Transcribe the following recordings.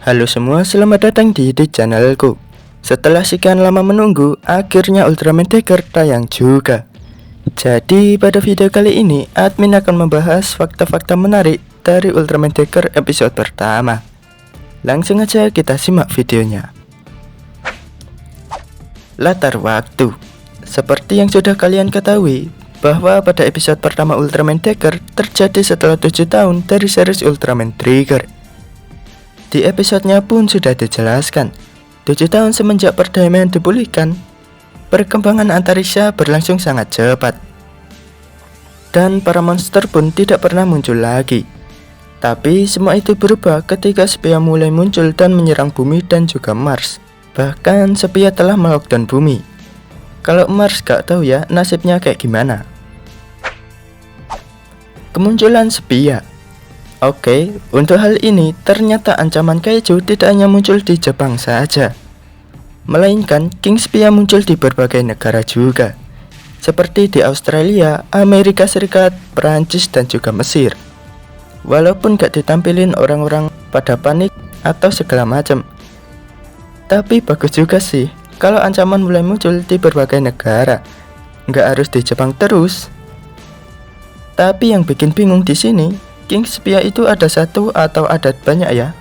Halo semua, selamat datang di channelku. Setelah sekian lama menunggu, akhirnya Ultraman Decker tayang juga. Jadi pada video kali ini, admin akan membahas fakta-fakta menarik dari Ultraman Decker episode pertama. Langsung aja kita simak videonya. Latar waktu. Seperti yang sudah kalian ketahui, bahwa pada episode pertama Ultraman Decker terjadi setelah 7 tahun dari series Ultraman Trigger. Di episodenya pun sudah dijelaskan, 7 tahun semenjak perdamaian dipulihkan, perkembangan antariksa berlangsung sangat cepat. Dan para monster pun tidak pernah muncul lagi. Tapi semua itu berubah ketika Sepia mulai muncul dan menyerang bumi dan juga Mars. Bahkan Sepia telah melockdown bumi. Kalau Mars gak tahu ya nasibnya kayak gimana. Kemunculan Sepia. Oke, untuk hal ini ternyata ancaman kaiju tidak hanya muncul di Jepang saja, melainkan King Sepia muncul di berbagai negara juga, seperti di Australia, Amerika Serikat, Perancis, dan juga Mesir. Walaupun gak ditampilin orang-orang pada panik atau segala macam, tapi bagus juga sih kalau ancaman mulai muncul di berbagai negara, nggak harus di Jepang terus. Tapi yang bikin bingung di sini, King Sepia itu ada satu atau ada banyak ya,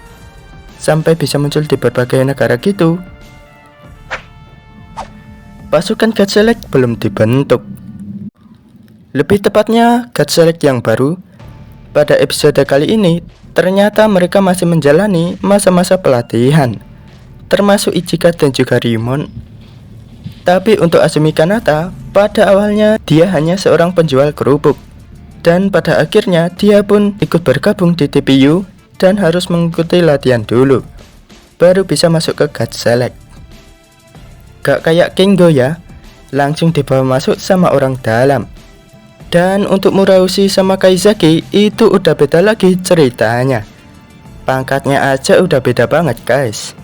sampai bisa muncul di berbagai negara gitu. Pasukan God Select belum dibentuk. Lebih tepatnya God Select yang baru. Pada episode kali ini, ternyata mereka masih menjalani masa-masa pelatihan, termasuk Ichika dan juga Ryumon. Tapi untuk Azumi Kanata, pada awalnya dia hanya seorang penjual kerupuk. Dan pada akhirnya dia pun ikut bergabung di TPU dan harus mengikuti latihan dulu, baru bisa masuk ke God Select. Gak kayak Kengo ya, langsung dibawa masuk sama orang dalam. Dan untuk Muraushi sama Kaizaki itu udah beda lagi ceritanya. Pangkatnya aja udah beda banget guys.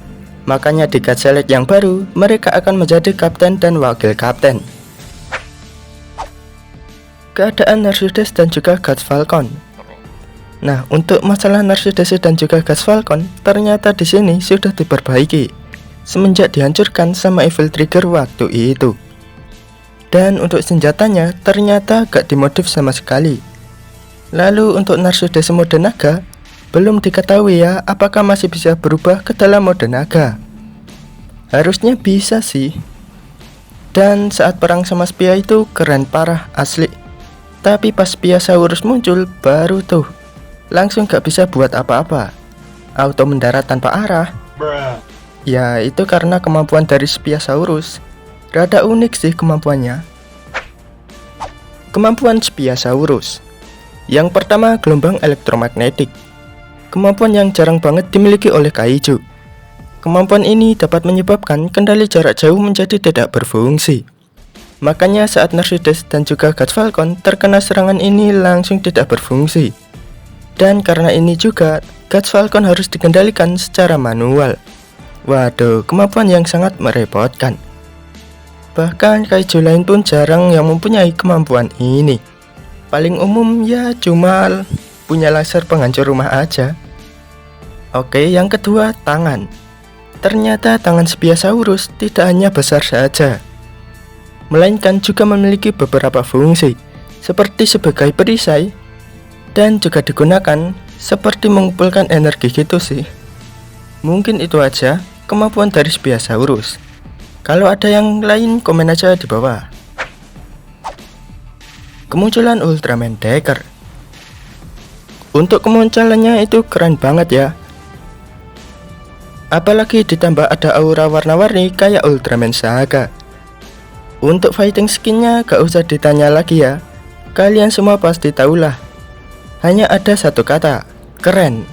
Makanya di God Select yang baru, mereka akan menjadi kapten dan wakil kapten. Keadaan Narsudes dan juga God Falcon. Nah, untuk masalah Narsudes dan juga God Falcon, ternyata di sini sudah diperbaiki semenjak dihancurkan sama Evil Trigger waktu itu. Dan untuk senjatanya ternyata gak dimodif sama sekali. Lalu untuk Narsudes mode naga, belum diketahui ya apakah masih bisa berubah ke dalam mode naga. Harusnya bisa sih. Dan saat perang sama Sepia itu keren parah asli. Tapi pas Spiasaurus muncul, baru tuh langsung gak bisa buat apa-apa. Auto mendarat tanpa arah. Ya itu karena kemampuan dari Spiasaurus. Rada unik sih kemampuannya. Kemampuan Spiasaurus. Yang pertama, gelombang elektromagnetik. Kemampuan yang jarang banget dimiliki oleh kaiju. Kemampuan ini dapat menyebabkan kendali jarak jauh menjadi tidak berfungsi. Makanya saat Narsudes dan juga God Falcon terkena serangan ini langsung tidak berfungsi. Dan karena ini juga God Falcon harus dikendalikan secara manual. Waduh, kemampuan yang sangat merepotkan. Bahkan kaiju lain pun jarang yang mempunyai kemampuan ini. Paling umum ya cuma punya laser penghancur rumah aja. Oke, yang kedua, tangan. Ternyata tangan Spiasaurus tidak hanya besar saja, melainkan juga memiliki beberapa fungsi, seperti sebagai perisai, dan juga digunakan seperti mengumpulkan energi gitu sih. Mungkin itu aja kemampuan dari Spiasaurus. Kalau ada yang lain komen aja di bawah. Kemunculan Ultraman Decker. Untuk kemunculannya itu keren banget ya. Apalagi ditambah ada aura warna-warni kayak Ultraman Saga. Untuk fighting skinnya gak usah ditanya lagi ya. Kalian semua pasti tahulah. Hanya ada satu kata, keren.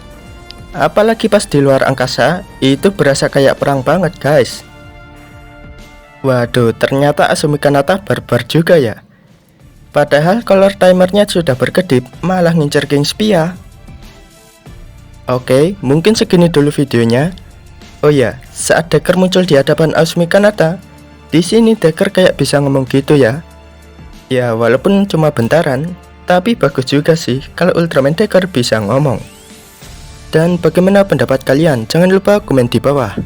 Apalagi pas di luar angkasa, itu berasa kayak perang banget guys. Waduh, ternyata Azumi Kanata barbar juga ya. Padahal color timernya sudah berkedip, malah ngincer King Sepia. Oke, mungkin segini dulu videonya. Oh ya, saat Decker muncul di hadapan Azumi Kanata, di sini Decker kayak bisa ngomong gitu ya. Ya walaupun cuma bentaran, tapi bagus juga sih kalau Ultraman Decker bisa ngomong. Dan bagaimana pendapat kalian? Jangan lupa komen di bawah.